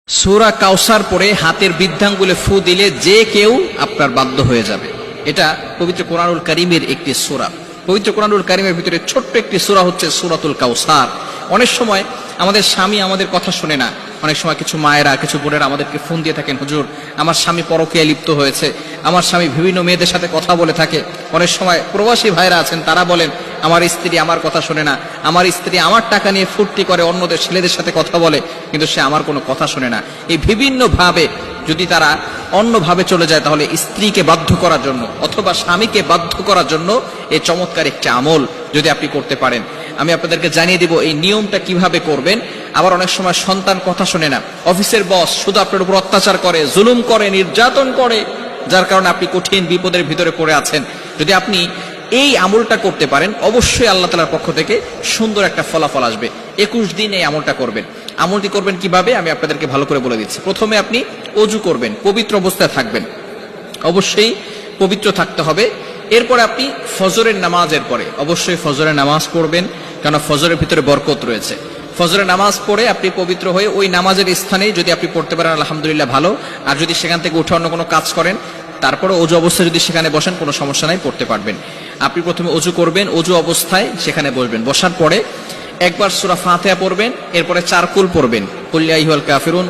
সূরা কাউসার পড়ে হাতের বৃদ্ধাঙ্গুলে ফু দিলে যে কেউ আপনার বাধ্য হয়ে যাবে। এটা পবিত্র কোরআনুল কারীমের একটি সূরা। পবিত্র কোরআনুল কারীমের ভিতরে ছোট্ট একটি সূরা হচ্ছে সূরাতুল কাউসার। অনেক সময় আমাদের স্বামী আমাদের কথা শুনে না। অনেক সময় কিছু মায়েরা, কিছু বোনেরা আমাদেরকে ফোন দিয়ে থাকেন, হুজুর আমার স্বামী পরকীয়ায় লিপ্ত হয়েছে, আমার স্বামী বিভিন্ন মেয়েদের সাথে কথা বলে থাকে। অনেক সময় প্রবাসী ভাইরা আছেন, তারা বলেন আমার স্ত্রী আমার কথা শোনে না, আমার স্ত্রী আমার টাকা নিয়ে ফুর্তি করে অন্যদের ছেলেদের সাথে কথা বলে, কিন্তু সে আমার কোনো কথা শোনে না। এই বিভিন্ন ভাবে যদি তারা অন্যভাবে চলে যায়, তাহলে স্ত্রীকে বাধ্য করার জন্য অথবা স্বামীকে বাধ্য করার জন্য এই চমৎকার একটি আমল যদি আপনি করতে পারেন, আমি আপনাদেরকে জানিয়ে দিব এই নিয়মটা কিভাবে করবেন। আবার অনেক সময় সন্তান কথা শোনে না, অফিসের বস শুধু আপনার উপর অত্যাচার করে, জুলুম করে, নির্যাতন করে, যার কারণে আপনি কঠিন বিপদের ভিতরে পড়ে আছেন। যদি আপনি এই আমলটা করতে পারেন, অবশ্যই আল্লাহ তাআলার পক্ষ থেকে সুন্দর একটা ফলাফল আসবে। 21 দিন এই আমলটা করবেন। আমলটি করবেন কিভাবে আমি আপনাদেরকে ভালো করে বলে দিচ্ছি। প্রথমে আপনি ওযু করবেন, পবিত্র অবস্থায় থাকবেন, অবশ্যই পবিত্র থাকতে হবে। এরপরে আপনি ফজরের নামাজের পরে অবশ্যই ফজরের নামাজ পড়বেন, কারণ ফজরের ভিতরে বরকত রয়েছে। ফজরের নামাজ পড়ে আপনি পবিত্র হয়ে ওই নামাজের স্থানেই যদি আপনি পড়তে পারেন আলহামদুলিল্লাহ ভালো। আর যদি সেখান থেকে উঠে অন্য কোনো কাজ করেন, তারপরে ওযু অবস্থায় যদি সেখানে বসেন কোনো সমস্যা নাই, পড়তে পারবেন। আপনি প্রথমে ওযু করবেন, ওযু অবস্থায় সেখানে বসবেন, বসার পরে একবার সূরা ফাতিহা পড়বেন, এরপরে 4 কুল পড়বেন, কুল ইয়া আইয়ুহাল কাফিরুন।